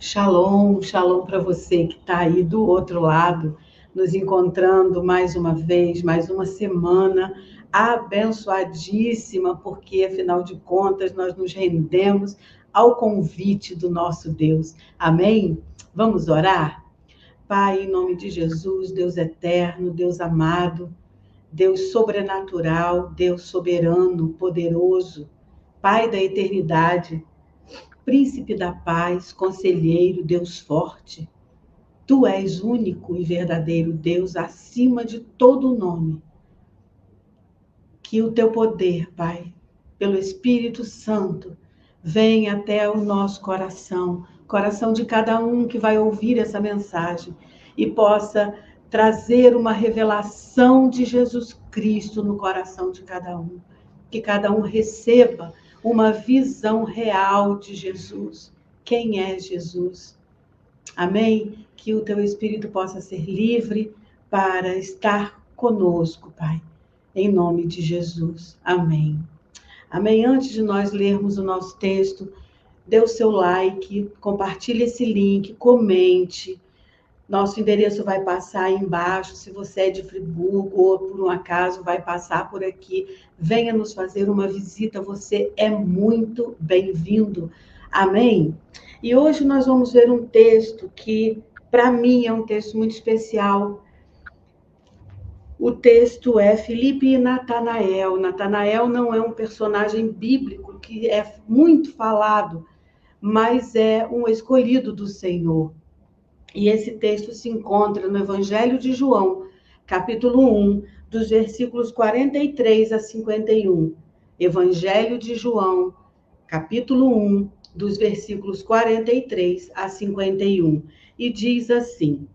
Shalom, shalom para você que está aí do outro lado, nos encontrando mais uma vez, mais uma semana abençoadíssima, porque afinal de contas nós nos rendemos ao convite do nosso Deus. Amém? Vamos orar? Pai, em nome de Jesus, Deus eterno, Deus amado, Deus sobrenatural, Deus soberano, poderoso, Pai da eternidade, Príncipe da paz, conselheiro, Deus forte. Tu és único e verdadeiro Deus acima de todo nome. Que o teu poder, Pai, pelo Espírito Santo, venha até o nosso coração, coração de cada um que vai ouvir essa mensagem e possa trazer uma revelação de Jesus Cristo no coração de cada um. Que cada um receba uma visão real de Jesus. Quem é Jesus? Amém? Que o teu Espírito possa ser livre para estar conosco, Pai. Em nome de Jesus. Amém. Amém. Antes de nós lermos o nosso texto, dê o seu like, compartilhe esse link, comente. Nosso endereço vai passar aí embaixo. Se você é de Friburgo ou por um acaso vai passar por aqui, venha nos fazer uma visita. Você é muito bem-vindo. Amém? E hoje nós vamos ver um texto que, para mim, é um texto muito especial. O texto é Filipe e Natanael. Natanael não é um personagem bíblico que é muito falado, mas é um escolhido do Senhor. E esse texto se encontra no Evangelho de João, capítulo 1, dos versículos 43 a 51. Evangelho de João, capítulo 1, dos versículos 43 a 51. E diz assim: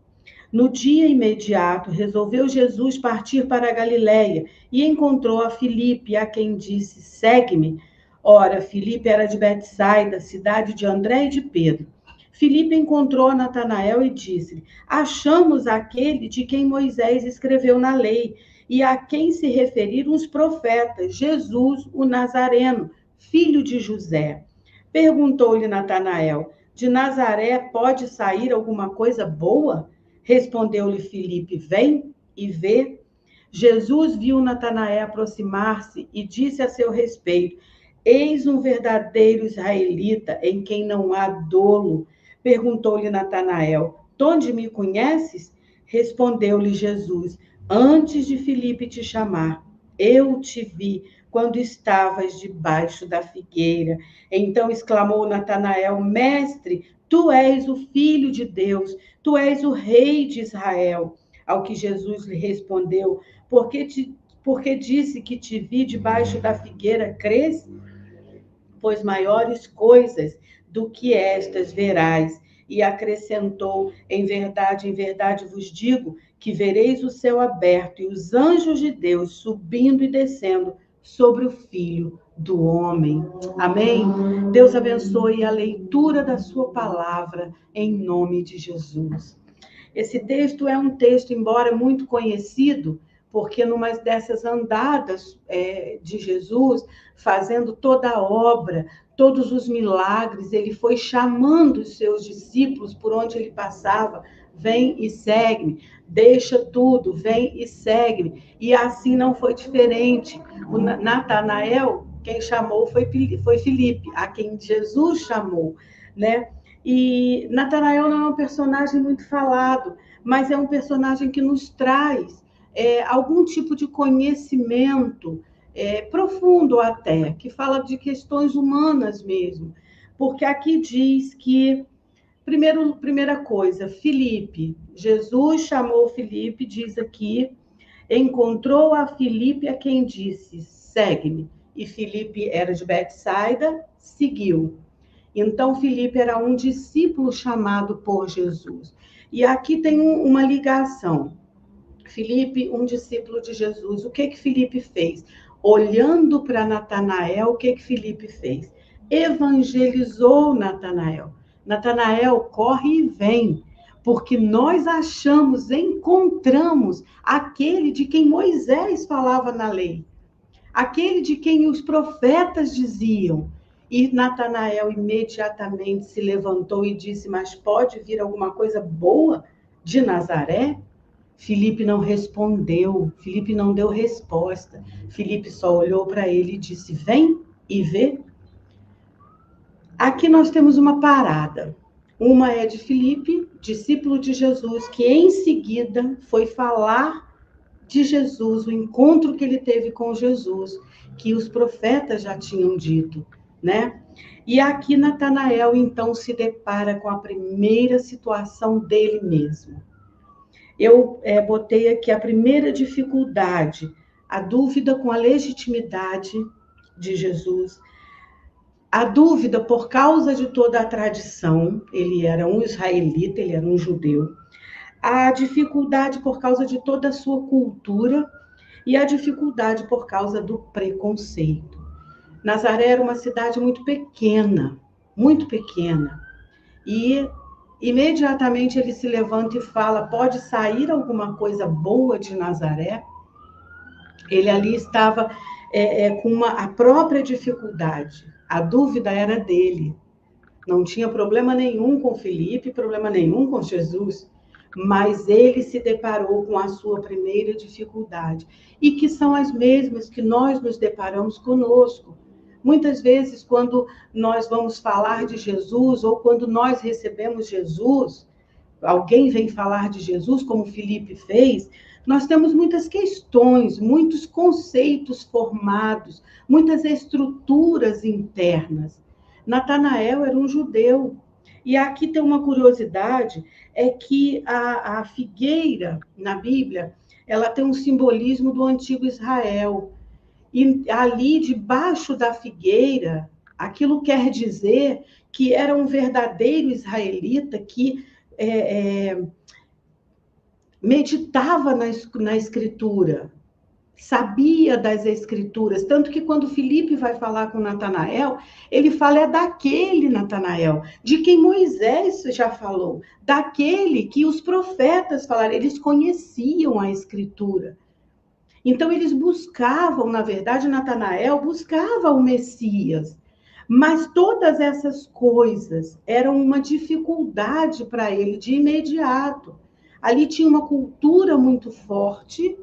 No dia imediato, resolveu Jesus partir para a Galiléia e encontrou a Filipe, a quem disse: Segue-me. Ora, Filipe era de Betsaida, cidade de André e de Pedro. Filipe encontrou Natanael e disse-lhe: Achamos aquele de quem Moisés escreveu na lei e a quem se referiram os profetas, Jesus, o Nazareno, filho de José. Perguntou-lhe Natanael: De Nazaré pode sair alguma coisa boa? Respondeu-lhe Filipe: Vem e vê. Jesus viu Natanael aproximar-se e disse a seu respeito: Eis um verdadeiro israelita em quem não há dolo. Perguntou-lhe Natanael: De onde me conheces? Respondeu-lhe Jesus: Antes de Filipe te chamar, eu te vi quando estavas debaixo da figueira. Então exclamou Natanael: Mestre, tu és o Filho de Deus, tu és o Rei de Israel. Ao que Jesus lhe respondeu: porque disse que te vi debaixo da figueira, crês? Pois maiores coisas do que estas verás. E acrescentou: em verdade vos digo que vereis o céu aberto e os anjos de Deus subindo e descendo sobre o Filho do Homem. Amém? Deus abençoe a leitura da sua palavra em nome de Jesus. Esse texto é um texto, embora muito conhecido, porque numa dessas andadas de Jesus, fazendo toda a obra, todos os milagres, ele foi chamando os seus discípulos por onde ele passava: vem e segue-me, deixa tudo, vem e segue-me. E assim não foi diferente. O Natanael, quem chamou foi Filipe, a quem Jesus chamou, né? E Natanael não é um personagem muito falado, mas é um personagem que nos traz algum tipo de conhecimento profundo até, que fala de questões humanas mesmo. Porque aqui diz que, primeira coisa, Filipe, Jesus chamou Filipe, diz aqui, encontrou a Filipe a quem disse: segue-me. E Filipe era de Betsaida, seguiu. Então, Filipe era um discípulo chamado por Jesus. E aqui tem uma ligação. Filipe, um discípulo de Jesus. O que Filipe fez? Olhando para Natanael, o que Filipe fez? Evangelizou Natanael. Natanael, corre e vem, porque nós encontramos aquele de quem Moisés falava na lei, aquele de quem os profetas diziam. E Natanael imediatamente se levantou e disse: mas pode vir alguma coisa boa de Nazaré? Filipe não respondeu, Filipe não deu resposta. Filipe só olhou para ele e disse: vem e vê. Aqui nós temos uma parada. Uma é de Filipe, discípulo de Jesus, que em seguida foi falar de Jesus, o encontro que ele teve com Jesus, que os profetas já tinham dito, né? E aqui Natanael, então, se depara com a primeira situação dele mesmo. Eu botei aqui a primeira dificuldade, a dúvida com a legitimidade de Jesus, a dúvida por causa de toda a tradição, ele era um israelita, ele era um judeu, a dificuldade por causa de toda a sua cultura e a dificuldade por causa do preconceito. Nazaré era uma cidade muito pequena, e imediatamente ele se levanta e fala: pode sair alguma coisa boa de Nazaré? Ele ali estava com a própria dificuldade. A dúvida era dele. Não tinha problema nenhum com Filipe, problema nenhum com Jesus, mas ele se deparou com a sua primeira dificuldade, e que são as mesmas que nós nos deparamos conosco. Muitas vezes, quando nós vamos falar de Jesus, ou quando nós recebemos Jesus, alguém vem falar de Jesus, como Filipe fez, nós temos muitas questões, muitos conceitos formados, muitas estruturas internas. Natanael era um judeu. E aqui tem uma curiosidade, é que a figueira, na Bíblia, ela tem um simbolismo do antigo Israel. E ali, debaixo da figueira, aquilo quer dizer que era um verdadeiro israelita que meditava na escritura, sabia das escrituras, tanto que quando Filipe vai falar com Natanael, ele fala daquele Natanael, de quem Moisés já falou, daquele que os profetas falaram, eles conheciam a escritura. Então eles buscavam, na verdade, Natanael buscava o Messias, mas todas essas coisas eram uma dificuldade para ele de imediato. Ali tinha uma cultura muito forte,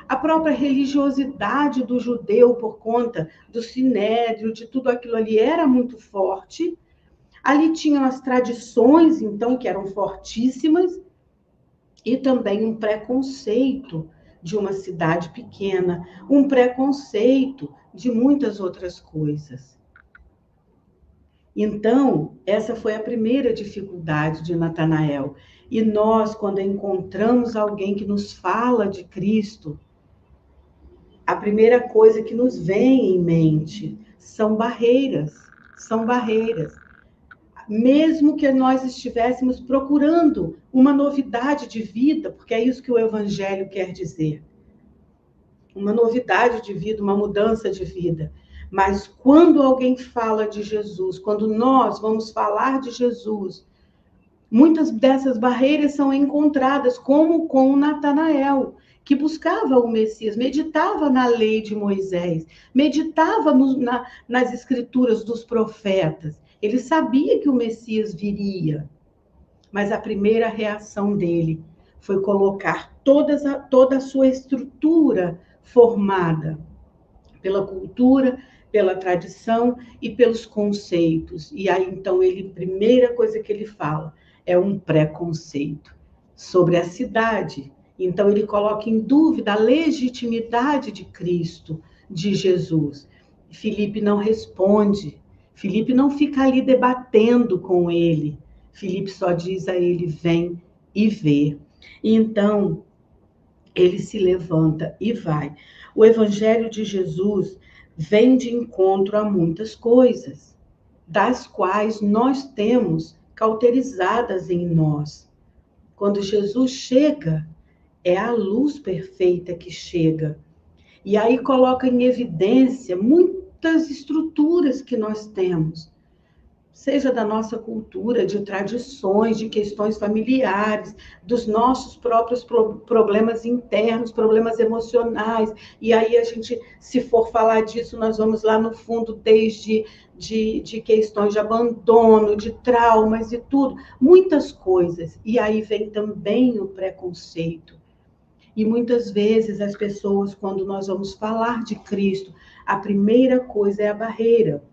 a própria religiosidade do judeu por conta do sinédrio, de tudo aquilo ali era muito forte. Ali tinham as tradições, então, que eram fortíssimas, e também um preconceito de uma cidade pequena, um preconceito de muitas outras coisas. Então, essa foi a primeira dificuldade de Natanael. E nós, quando encontramos alguém que nos fala de Cristo, a primeira coisa que nos vem em mente são barreiras, são barreiras. Mesmo que nós estivéssemos procurando uma novidade de vida, porque é isso que o Evangelho quer dizer, uma novidade de vida, uma mudança de vida. Mas quando alguém fala de Jesus, quando nós vamos falar de Jesus, muitas dessas barreiras são encontradas, como com Natanael, que buscava o Messias, meditava na lei de Moisés, meditava nas escrituras dos profetas. Ele sabia que o Messias viria, mas a primeira reação dele foi colocar toda a sua estrutura formada pela cultura, pela tradição e pelos conceitos. E aí, então, primeira coisa que ele fala é um preconceito sobre a cidade. Então, ele coloca em dúvida a legitimidade de Cristo, de Jesus. Filipe não responde, Filipe não fica ali debatendo com ele. Filipe só diz a ele: vem e vê. E então, ele se levanta e vai. O Evangelho de Jesus vem de encontro a muitas coisas, das quais nós temos cauterizadas em nós. Quando Jesus chega, é a luz perfeita que chega. E aí coloca em evidência muitas estruturas que nós temos. seja da nossa cultura, de tradições, de questões familiares, dos nossos próprios problemas internos, problemas emocionais. E aí a gente, se for falar disso, nós vamos lá no fundo, desde de questões de abandono, de traumas e tudo, muitas coisas. E aí vem também o preconceito. E muitas vezes as pessoas, quando nós vamos falar de Cristo, a primeira coisa é a barreira.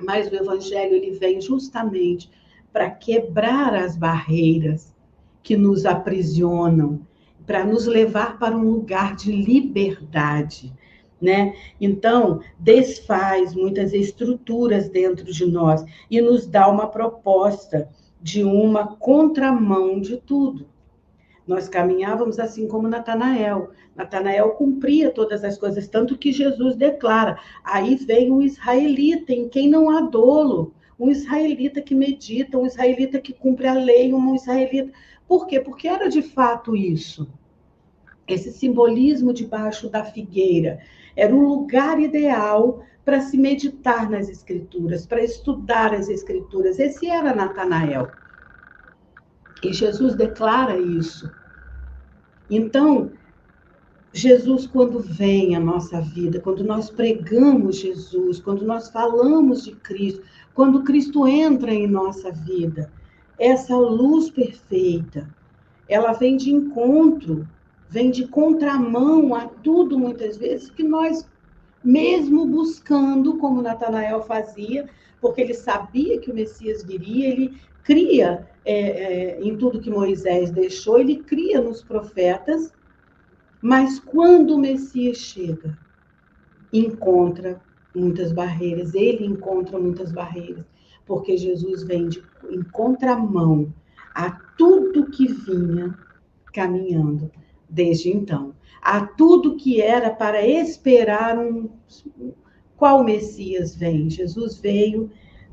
Mas o Evangelho ele vem justamente para quebrar as barreiras que nos aprisionam, para nos levar para um lugar de liberdade, né? Então, desfaz muitas estruturas dentro de nós e nos dá uma proposta de uma contramão de tudo. Nós caminhávamos assim como Natanael. Natanael cumpria todas as coisas, tanto que Jesus declara: aí vem um israelita em quem não há dolo, um israelita que medita, um israelita que cumpre a lei, um israelita. Por quê? Porque era de fato isso. Esse simbolismo debaixo da figueira era um lugar ideal para se meditar nas escrituras, para estudar as escrituras. Esse era Natanael. E Jesus declara isso. Então, Jesus, quando vem à nossa vida, quando nós pregamos Jesus, quando nós falamos de Cristo, quando Cristo entra em nossa vida, essa luz perfeita, ela vem de encontro, vem de contramão a tudo, muitas vezes, que nós, mesmo buscando, como Natanael fazia, porque ele sabia que o Messias viria, ele cria em tudo que Moisés deixou, ele cria nos profetas, mas quando o Messias chega, encontra muitas barreiras, ele encontra muitas barreiras, porque Jesus vem em contramão a tudo que vinha caminhando desde então, a tudo que era para esperar qual Messias vem. Jesus veio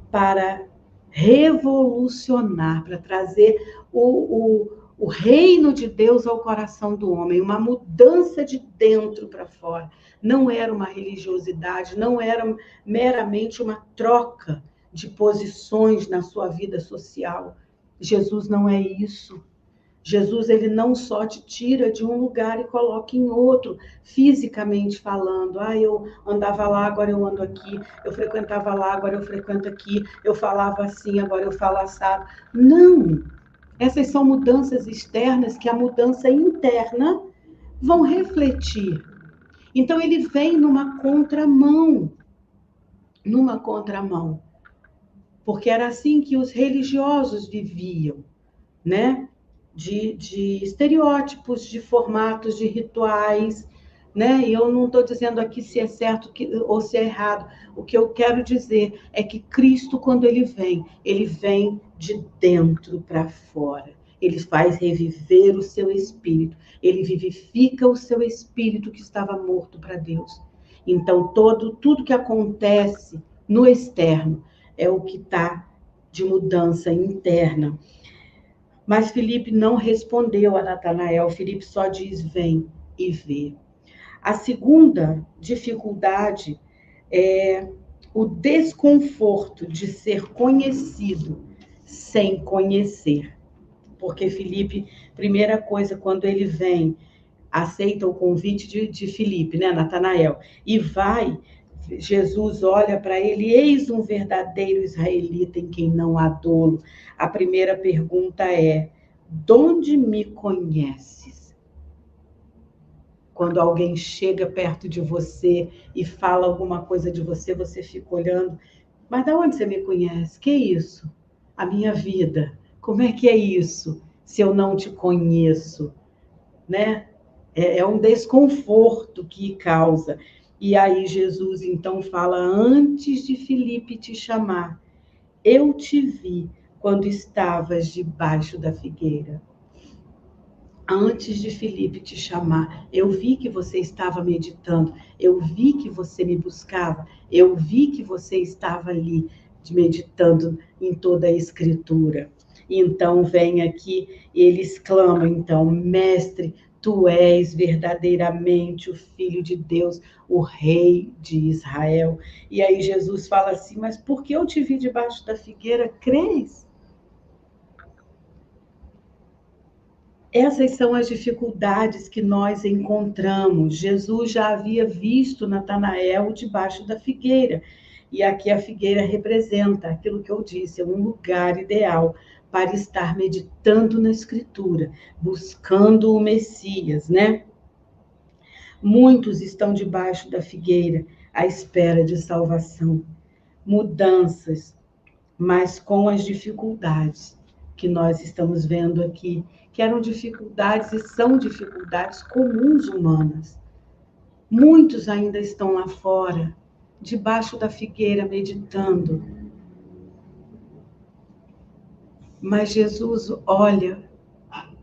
para revolucionar, para trazer o reino de Deus ao coração do homem, uma mudança de dentro para fora. Não era uma religiosidade, não era meramente uma troca de posições na sua vida social. Jesus não é isso. Jesus, ele não só te tira de um lugar e coloca em outro, fisicamente falando. Eu andava lá, agora eu ando aqui. Eu frequentava lá, agora eu frequento aqui. Eu falava assim, agora eu falo assado. Não! Essas são mudanças externas que a mudança interna vão refletir. Então, ele vem numa contramão. Porque era assim que os religiosos viviam, né? De estereótipos, de formatos, de rituais, né? E eu não estou dizendo aqui se é certo ou se é errado. O que eu quero dizer é que Cristo, quando ele vem de dentro para fora. Ele faz reviver o seu espírito. Ele vivifica o seu espírito que estava morto para Deus. Então, tudo que acontece no externo é o que está de mudança interna. Mas Filipe não respondeu a Natanael. Filipe só diz: vem e vê. A segunda dificuldade é o desconforto de ser conhecido sem conhecer. Porque Filipe, primeira coisa, quando ele vem, aceita o convite de Filipe, né, Natanael, e vai, Jesus olha para ele: eis um verdadeiro israelita em quem não há dolo. A primeira pergunta é: de onde me conheces? Quando alguém chega perto de você e fala alguma coisa de você, você fica olhando: mas de onde você me conhece? Que isso? A minha vida. Como é que é isso, se eu não te conheço? Né? É um desconforto que causa. E aí Jesus então fala: antes de Filipe te chamar, eu te vi quando estavas debaixo da figueira. Antes de Filipe te chamar, eu vi que você estava meditando, eu vi que você me buscava, eu vi que você estava ali meditando em toda a Escritura. Então vem aqui, eles clamam então: mestre, Tu és verdadeiramente o Filho de Deus, o Rei de Israel. E aí Jesus fala assim, mas por que eu te vi debaixo da figueira, crês? Essas são as dificuldades que nós encontramos. Jesus já havia visto Natanael debaixo da figueira. E aqui a figueira representa aquilo que eu disse, é um lugar ideal para estar meditando na Escritura, buscando o Messias, né? Muitos estão debaixo da figueira à espera de salvação, mudanças, mas com as dificuldades que nós estamos vendo aqui, que eram dificuldades e são dificuldades comuns humanas. Muitos ainda estão lá fora, debaixo da figueira, meditando. Mas Jesus olha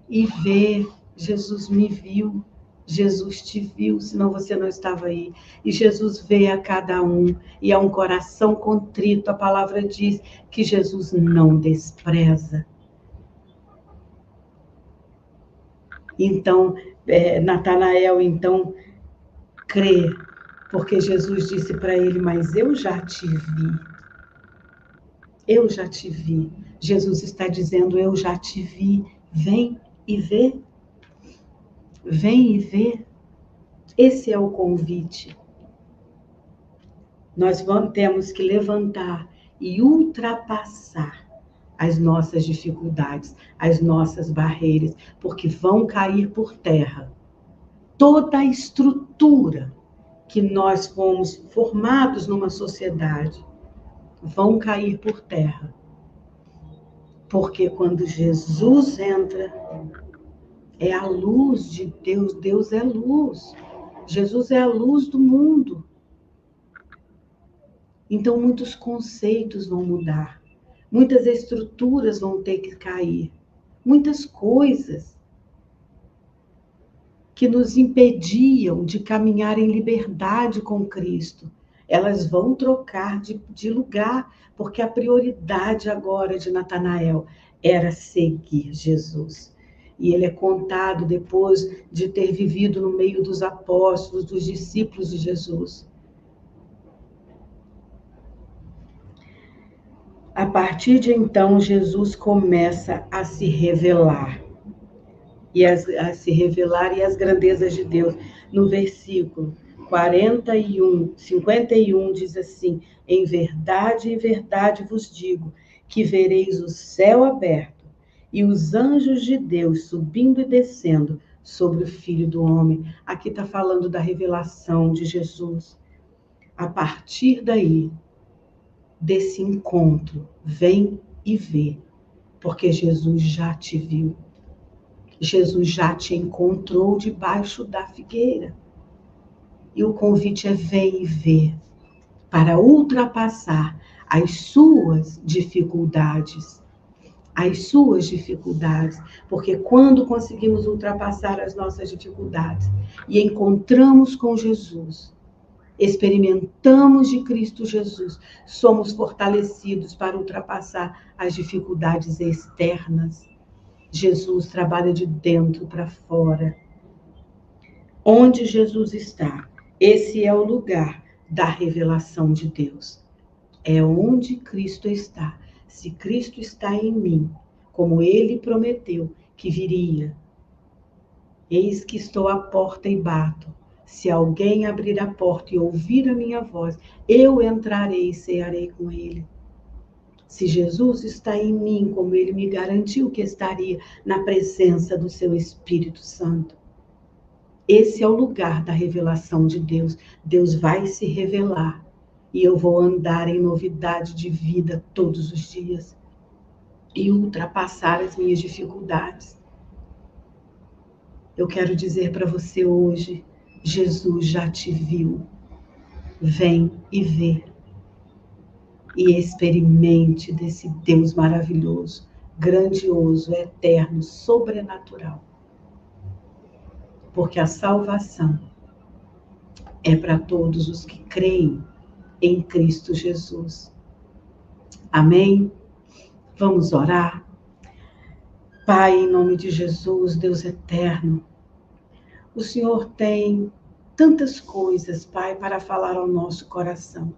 e vê, Jesus me viu, Jesus te viu, senão você não estava aí. E Jesus vê a cada um, e é um coração contrito. A palavra diz que Jesus não despreza. Então, Natanael, então, crê, porque Jesus disse para ele, mas eu já te vi. Eu já te vi. Jesus está dizendo, eu já te vi. Vem e vê. Vem e vê. Esse é o convite. Nós temos que levantar e ultrapassar as nossas dificuldades, as nossas barreiras, porque vão cair por terra toda a estrutura que nós fomos formados numa sociedade, vão cair por terra. Porque quando Jesus entra, é a luz de Deus, Deus é luz. Jesus é a luz do mundo. Então, muitos conceitos vão mudar, muitas estruturas vão ter que cair, muitas coisas que nos impediam de caminhar em liberdade com Cristo, elas vão trocar de lugar, porque a prioridade agora de Natanael era seguir Jesus. E ele é contado depois de ter vivido no meio dos apóstolos, dos discípulos de Jesus. A partir de então, Jesus começa a se revelar. A se revelar e as grandezas de Deus. No versículo 51 diz assim, em verdade vos digo, que vereis o céu aberto e os anjos de Deus subindo e descendo sobre o Filho do Homem. Aqui está falando da revelação de Jesus. A partir daí, desse encontro, vem e vê, porque Jesus já te viu. Jesus já te encontrou debaixo da figueira. E o convite é vem e vê, para ultrapassar as suas dificuldades. As suas dificuldades. Porque quando conseguimos ultrapassar as nossas dificuldades e encontramos com Jesus, experimentamos de Cristo Jesus, somos fortalecidos para ultrapassar as dificuldades externas. Jesus trabalha de dentro para fora. Onde Jesus está, esse é o lugar da revelação de Deus. É onde Cristo está. Se Cristo está em mim, como ele prometeu que viria, eis que estou à porta e bato. Se alguém abrir a porta e ouvir a minha voz, eu entrarei e cearei com ele. Se Jesus está em mim, como ele me garantiu que estaria na presença do seu Espírito Santo. Esse é o lugar da revelação de Deus. Deus vai se revelar e eu vou andar em novidade de vida todos os dias e ultrapassar as minhas dificuldades. Eu quero dizer para você hoje, Jesus já te viu. Vem e vê. E experimente desse Deus maravilhoso, grandioso, eterno, sobrenatural. Porque a salvação é para todos os que creem em Cristo Jesus. Amém? Vamos orar? Pai, em nome de Jesus, Deus eterno, O Senhor tem tantas coisas, Pai, para falar ao nosso coração.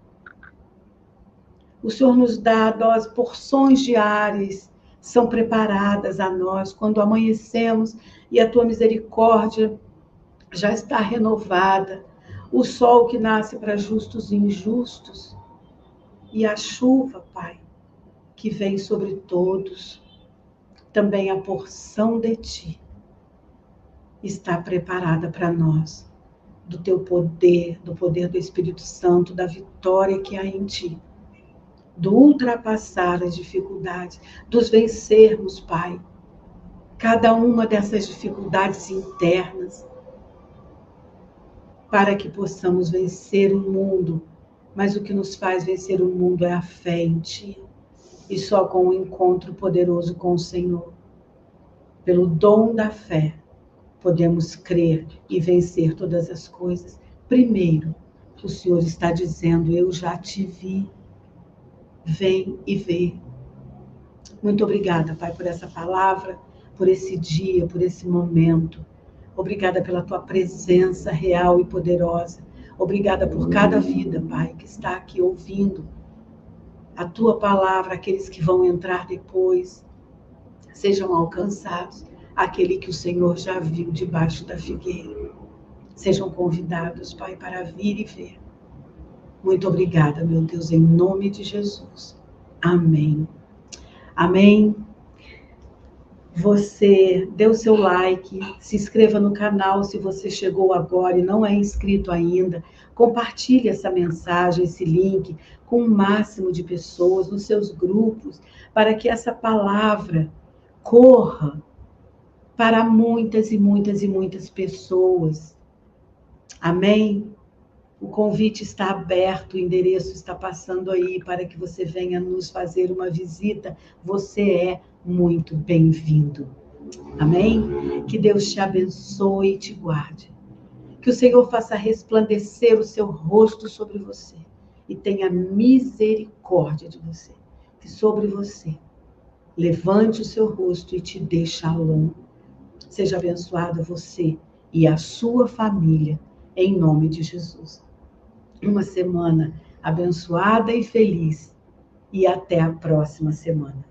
O Senhor nos dá porções diárias, são preparadas a nós quando amanhecemos e a tua misericórdia já está renovada. O sol que nasce para justos e injustos e a chuva, Pai, que vem sobre todos. Também a porção de ti está preparada para nós, do teu poder, do poder do Espírito Santo, da vitória que há em ti, do ultrapassar as dificuldades, dos vencermos, Pai, cada uma dessas dificuldades internas, para que possamos vencer o mundo. Mas o que nos faz vencer o mundo é a fé em ti. E só com o encontro poderoso com o Senhor, pelo dom da fé, podemos crer e vencer todas as coisas. Primeiro, o Senhor está dizendo: eu já te vi. Vem e vê. Muito obrigada, Pai, por essa palavra, por esse dia, por esse momento. Obrigada pela tua presença real e poderosa. Obrigada por cada vida, Pai, que está aqui ouvindo a tua palavra. Aqueles que vão entrar depois, sejam alcançados. Aquele que o Senhor já viu debaixo da figueira, sejam convidados, Pai, para vir e ver. Muito obrigada, meu Deus, em nome de Jesus. Amém. Amém. Você dê o seu like, se inscreva no canal se você chegou agora e não é inscrito ainda. Compartilhe essa mensagem, esse link com o máximo de pessoas nos seus grupos, para que essa palavra corra para muitas e muitas e muitas pessoas. Amém? O convite está aberto, o endereço está passando aí para que você venha nos fazer uma visita. Você é muito bem-vindo. Amém? Que Deus te abençoe e te guarde. Que o Senhor faça resplandecer o seu rosto sobre você e tenha misericórdia de você. Que sobre você levante o seu rosto e te dê shalom. Seja abençoado você e a sua família, em nome de Jesus. Uma semana abençoada e feliz. E até a próxima semana.